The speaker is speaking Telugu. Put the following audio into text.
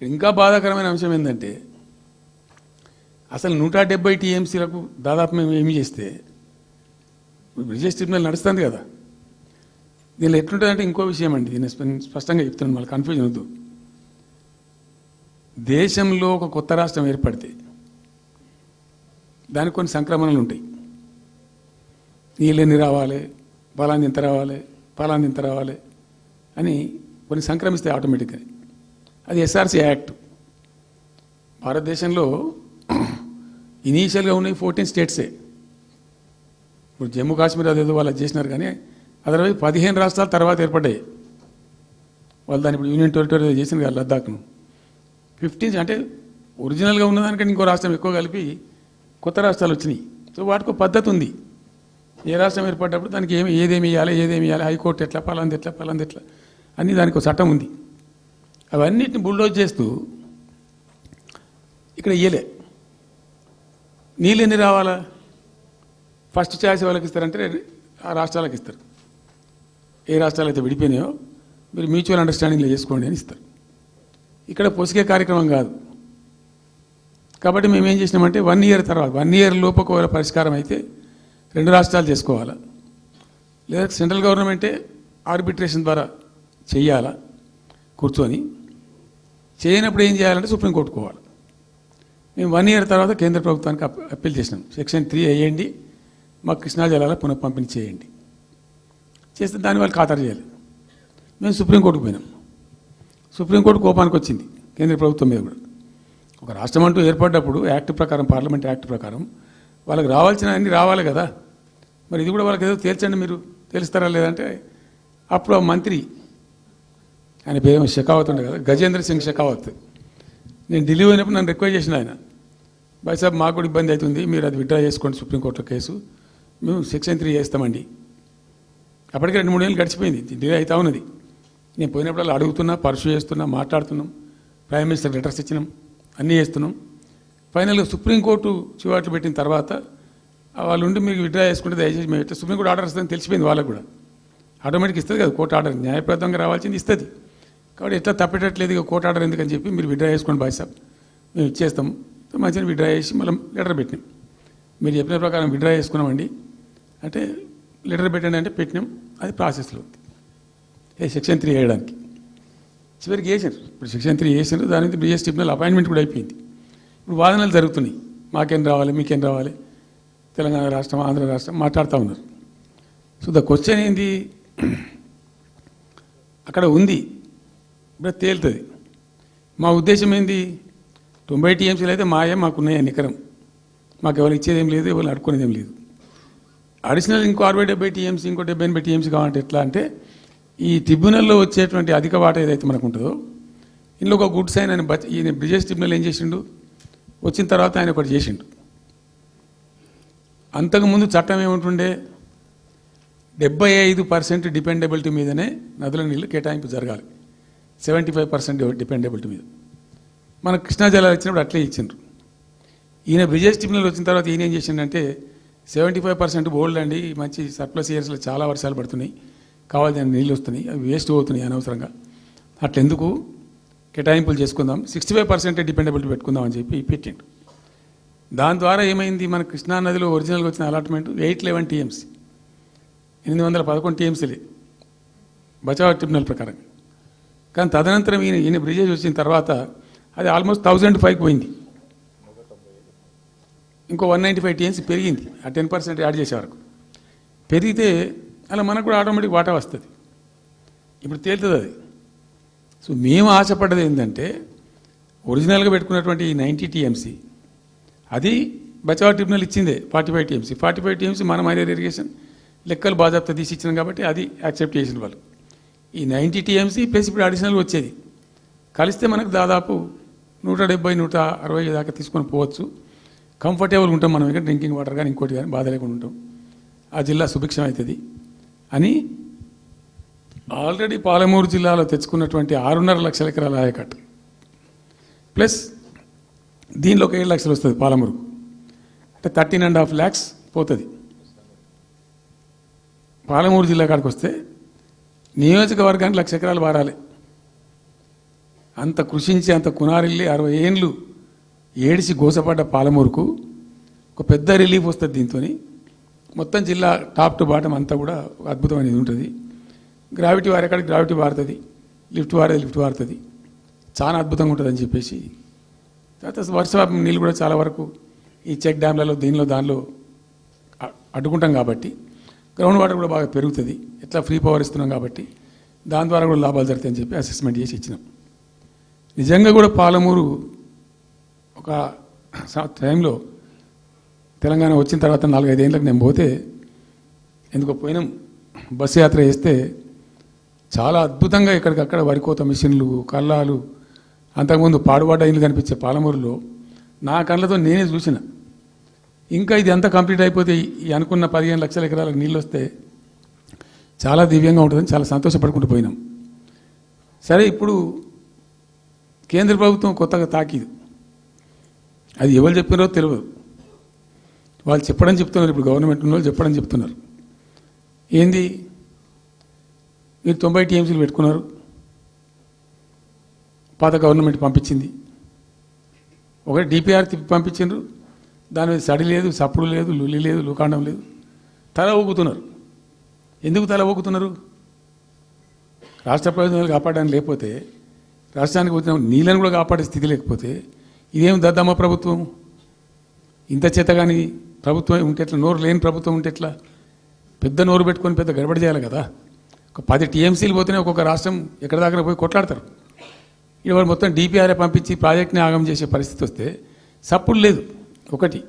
ఇంకా బాధాకరమైన అంశం ఏంటంటే అసలు 170 టీఎంసీలకు దాదాపు మేము ఏమి చేస్తే బ్రిజేష్ ట్రిబ్యునల్ నడుస్తుంది కదా. దీనిలో ఎట్లుంటుందంటే ఇంకో విషయం అండి, దీన్ని స్పష్టంగా చెప్తున్నాను, మళ్ళీ కన్ఫ్యూజన్ వద్దు. దేశంలో ఒక కొత్త రాష్ట్రం ఏర్పడితే దానికి కొన్ని సంక్రమణలు ఉంటాయి. నీళ్ళెన్ని రావాలి, ఫలాన్ని ఇంత రావాలి, ఫలాన్ని ఇంత రావాలి అని కొన్ని సంక్రమిస్తాయి ఆటోమేటిక్గా. అది ఎస్ఆర్సీ యాక్ట్. భారతదేశంలో ఇనీషియల్గా ఉన్నాయి 14 స్టేట్సే. ఇప్పుడు జమ్మూ కాశ్మీర్ అదేదో వాళ్ళు చేసినారు, కానీ అదర్వైజ్ 15 రాష్ట్రాలు తర్వాత ఏర్పడ్డాయి. వాళ్ళు దాన్ని ఇప్పుడు యూనియన్ టెరిటరీ చేసింది కదా లద్దాఖ్ను. 15 అంటే ఒరిజినల్గా ఉన్నదానికంటే ఇంకో రాష్ట్రం ఎక్కువ కలిపి కొత్త రాష్ట్రాలు వచ్చినాయి. సో వాటికి పద్ధతి ఉంది. ఏ రాష్ట్రం ఏర్పడ్డప్పుడు దానికి ఏదేమి ఇవ్వాలి, హైకోర్టు ఎట్లా, పలాంది ఎట్లా అన్నీ దానికి ఒక చట్టం ఉంది. అవన్నిటిని బుల్డోజ్ చేస్తూ ఇక్కడ ఇయ్యలే. నీళ్ళు ఎన్ని రావాలా, ఫస్ట్ ఛాయిస్ వాళ్ళకి ఇస్తారంటే ఆ రాష్ట్రాలకు ఇస్తారు. ఏ రాష్ట్రాలు అయితే విడిపోయినాయో మీరు మ్యూచువల్ అండర్స్టాండింగ్లో చేసుకోండి అని ఇస్తారు. ఇక్కడ పొసికే కార్యక్రమం కాదు. కాబట్టి మేము ఏం చేసినామంటే 1 ఇయర్ తర్వాత 1 ఇయర్ లోపు ఒకవేళ పరిష్కారం అయితే 2 రాష్ట్రాలు చేసుకోవాలా, లేదా సెంట్రల్ గవర్నమెంటే ఆర్బిట్రేషన్ ద్వారా చెయ్యాలా కూర్చొని. చేయనప్పుడు ఏం చేయాలంటే సుప్రీంకోర్టు పోవాలి. మేము 1 ఇయర్ తర్వాత కేంద్ర ప్రభుత్వానికి అప్పీల్ చేసినాం. సెక్షన్ 3 వేయండి, మాకు కృష్ణా జలాల పునఃపంపిణీ చేయండి. చేస్తే దాన్ని వాళ్ళు ఖాతరు చేయాలి. మేము సుప్రీంకోర్టుకు పోయినాం. సుప్రీంకోర్టు కోపానికి వచ్చింది కేంద్ర ప్రభుత్వం మీద కూడా. ఒక రాష్ట్రం అంటూ ఏర్పడ్డప్పుడు యాక్ట్ ప్రకారం, పార్లమెంట్ యాక్ట్ ప్రకారం వాళ్ళకి రావాల్సిన అన్నీ రావాలి కదా. మరి ఇది కూడా వాళ్ళకి ఏదో తేల్చండి, మీరు తెలుస్తారా లేదంటే అప్పుడు ఆ మంత్రి, ఆయన పేరు షెకావత్ ఉండే కదా, గజేంద్ర సింగ్ షెకావత్, నేను ఢిల్లీ పోయినప్పుడు నన్ను రిక్వెస్ట్ చేసిన ఆయన, భాయ్ సాబ్ మాకు కూడా ఇబ్బంది అవుతుంది, మీరు అది విత్డ్రా చేసుకోండి సుప్రీంకోర్టులో కేసు, మేము సెక్షన్ 3 చేస్తామండి. అప్పటికి 2-3 ఏళ్ళు గడిచిపోయింది, డిలే అవుతా ఉన్నది. నేను పోయినప్పుడు అలా అడుగుతున్నా, పర్సూ చేస్తున్నా, మాట్లాడుతున్నాం, ప్రైమ్ మినిస్టర్ లెటర్స్ ఇచ్చినాం, అన్నీ చేస్తున్నాం. ఫైనల్గా సుప్రీంకోర్టు చివాట్లు పెట్టిన తర్వాత వాళ్ళు ఉండి మీకు విత్డ్రా చేసుకుంటే దయచేసి మేము ఎట్లా సుప్రీంకోర్టు ఆర్డర్ వస్తుందని తెలిసిపోయింది వాళ్ళకు కూడా. ఆటోమేటిక్ ఇస్తుంది కదా కోర్టు ఆర్డర్, న్యాయప్రదంగా రావాల్సింది ఇస్తుంది. కాబట్టి ఎట్లా తప్పేటట్లేదు ఇక కోర్టు ఆర్డర్ ఎందుకని చెప్పి మీరు విత్డ్రా చేసుకోండి భాయ్ సాబ్, మేము ఇచ్చేస్తాం. మంచిగా విత్డ్రా చేసి మళ్ళీ లెటర్ పెట్టినాం. మీరు చెప్పిన ప్రకారం విత్డ్రా చేసుకున్నామండి అంటే లెటర్ పెట్టండి అంటే పెట్టినాం. అది ప్రాసెస్లో ఉంది సెక్షన్ 3 వేయడానికి. చివరికి వేసారు. ఇప్పుడు సెక్షన్ 3 వేసారు. దాని మీద బ్రిజేష్ ట్రిబ్యునల్ అపాయింట్మెంట్ కూడా అయిపోయింది. ఇప్పుడు వాదనలు జరుగుతున్నాయి, మాకేం రావాలి, మీకేం రావాలి, తెలంగాణ రాష్ట్రం, ఆంధ్ర రాష్ట్రం మాట్లాడుతూ ఉన్నారు. సో ద క్వశ్చన్ ఏంది, అక్కడ ఉంది, ఇప్పుడు తేలుతుంది. మా ఉద్దేశం ఏంది, 90 టీఎంసీలు అయితే మాకున్నాయి నికరం, మాకు ఎవరు ఇచ్చేది ఏం లేదు, ఎవరు అడుక్కునేది ఏం లేదు. అడిషనల్ ఇంకో 60-70 టీఎంసీ, ఇంకో 70-80 టీఎంసీ కావాలంటే ఎట్లా అంటే ఈ ట్రిబ్యునల్లో వచ్చేటువంటి అధిక వాటా ఏదైతే మనకు ఉంటుందో ఇందులో ఒక గుడ్ సైన్ అని ఈయన బ్రిజేష్ ట్రిబ్యునల్ ఏం చేసిండు, వచ్చిన తర్వాత ఆయన ఒకటి చేసిండు. అంతకుముందు చట్టం ఏముంటుండే, 75% డిపెండబిలిటీ మీదనే నదుల నీళ్ళు కేటాయింపు జరగాలి, 75% డిపెండబిలిటీ మీద. మనకు కృష్ణా జలాలు ఇచ్చినప్పుడు అట్లే ఇచ్చిండ్రు. ఈయన బ్రిజేష్ ట్రిబ్యునల్ వచ్చిన తర్వాత ఈయన ఏం చేసిండంటే 75% బోల్డ్ అండి, మంచి సర్ప్లస్ ఇయర్స్లో చాలా వర్షాలు పడుతున్నాయి, కావాల్సిన నీళ్ళు వస్తున్నాయి, అవి వేస్ట్ అవుతున్నాయి అనవసరంగా, అట్లెందుకు కేటాయింపులు చేసుకుందాం, 65% డిపెండబిలిటీ పెట్టుకుందాం అని చెప్పి పెట్టిండు. దాని ద్వారా ఏమైంది, మన కృష్ణా నదిలో ఒరిజినల్గా వచ్చిన అలాట్మెంట్ 811 టీఎంసీ, 811 టీఎంసీలే బచావ్ ట్రిబ్యునల్ ప్రకారం. కానీ తదనంతరం ఈయన బ్రిజేష్ వచ్చిన తర్వాత అది ఆల్మోస్ట్ 1005కి పోయింది. ఇంకో 195 టీఎంసీ పెరిగింది, ఆ 10% యాడ్ చేసే వరకు పెరిగితే అలా మనకు కూడా ఆటోమేటిక్ వాటా వస్తుంది. ఇప్పుడు తేలుతుంది అది. సో మేము ఆశపడ్డది ఏంటంటే ఒరిజినల్గా పెట్టుకున్నటువంటి ఈ 90 టీఎంసీ అది బచావ్ ట్రిబ్యునల్ ఇచ్చిందే 45 టీఎంసీ. 45 టీఎంసీ మన మైనర్ ఇరిగేషన్ లెక్కలు బాజాప్తా తీసి ఇచ్చినాం కాబట్టి అది యాక్సెప్ట్ చేసిన వాళ్ళు. ఈ 90 టీఎంసీ ప్లస్ ఇప్పుడు అడిషనల్గా వచ్చేది కలిస్తే మనకు దాదాపు 170-160 దాకా తీసుకొని పోవచ్చు. కంఫర్టబుల్గా ఉంటాం మనం, ఇక్కడ డ్రింకింగ్ వాటర్ కానీ ఇంకోటి కానీ బాధ లేకుండా ఉంటాం, ఆ జిల్లా సుభిక్షం అవుతుంది అని ఆల్రెడీ పాలమూరు జిల్లాలో తెచ్చుకున్నటువంటి 6.5 లక్షల ఎకరాల ఆయకట్టు ప్లస్ దీనిలో ఒక 7 లక్షలు వస్తుంది పాలమూరు, అంటే 13.5 lakhs పోతుంది. పాలమూరు జిల్లా కాడికి వస్తే నియోజకవర్గానికి 1,00,000 ఎకరాలు వారాలి. అంత కృషించి అంత కునారిల్లి 60 ఏండ్లు ఏడిసి గోసపడ్డ పాలమూరుకు ఒక పెద్ద రిలీఫ్ వస్తుంది దీంతో. మొత్తం జిల్లా టాప్ టు బాటం అంతా కూడా ఒక అద్భుతమైనది ఉంటుంది. గ్రావిటీ వారెక్కడికి గ్రావిటీ వారుతుంది, లిఫ్ట్ వారుతుంది, చాలా అద్భుతంగా ఉంటుందని చెప్పేసి. తర్వాత వర్షపాతం నీళ్ళు కూడా చాలా వరకు ఈ చెక్ డ్యామ్లలో దానిలో అడ్డుకుంటాం కాబట్టి గ్రౌండ్ వాటర్ కూడా బాగా పెరుగుతుంది. ఎట్లా ఫ్రీ పవర్ ఇస్తున్నాం కాబట్టి దాని ద్వారా కూడా లాభాలు జరుగుతాయని చెప్పి అసెస్మెంట్ చేసి ఇచ్చినాం. నిజంగా కూడా పాలమూరు ఒక టైంలో తెలంగాణ వచ్చిన తర్వాత 4-5 ఏళ్ళకి నేను పోతే ఎందుకో పోయినాం, బస్సు యాత్ర చేస్తే చాలా అద్భుతంగా ఎక్కడికక్కడ వరికోత మిషన్లు, కల్లాలు, అంతకుముందు పాడుబడ్డ ఇల్లు కనిపించే పాలమూరులో నా కళ్ళతో నేనే చూసిన. ఇంకా ఇది అంతా కంప్లీట్ అయిపోతే ఈ అనుకున్న 15 లక్షల ఎకరాలకు నీళ్ళు వస్తే చాలా దివ్యంగా ఉంటుందని చాలా సంతోషపడుకుంటూ పోయినాం. సరే, ఇప్పుడు కేంద్ర ప్రభుత్వం కొత్తగా తాకీదు, అది ఎవరు చెప్పినారో తెలియదు. వాళ్ళు చెప్పడం చెప్తున్నారు, ఇప్పుడు గవర్నమెంట్ ఉన్న వాళ్ళు చెప్పడం చెప్తున్నారు. ఏంది, మీరు 90 టీఎంసీలు పెట్టుకున్నారు, పాత గవర్నమెంట్ పంపించింది. ఒకటి డిపిఆర్ తిప్పి పంపించారు, దాని మీద సడి లేదు, సప్పుడు లేదు, లుల్లి లేదు, లుకాండం లేదు, తల ఊగుతున్నారు. ఎందుకు తల ఊగుతున్నారు? రాష్ట్ర ప్రయోజనాలు కాపాడడానికి లేకపోతే, రాష్ట్రానికి వచ్చిన నీళ్ళని కూడా కాపాడే స్థితి లేకపోతే ఇదేం దద్దమ్మ ప్రభుత్వం? ఇంత చేతగాని ప్రభుత్వం ఉంటే ఎట్లా? నోరు లేని ప్రభుత్వం ఉంటే ఎట్లా? పెద్ద నోరు పెట్టుకొని పెద్ద గడబడి చేయాలి కదా. ఒక 10 టీఎంసీలు పోతేనే ఒక్కొక్క రాష్ట్రం ఎక్కడ దగ్గర పోయి కొట్లాడతారు. ఇవాళ మొత్తం డిపిఆర్ఏ పంపించి ప్రాజెక్ట్ని ఆగం చేసే పరిస్థితి వస్తే సప్పుడు లేదు. ఒకటి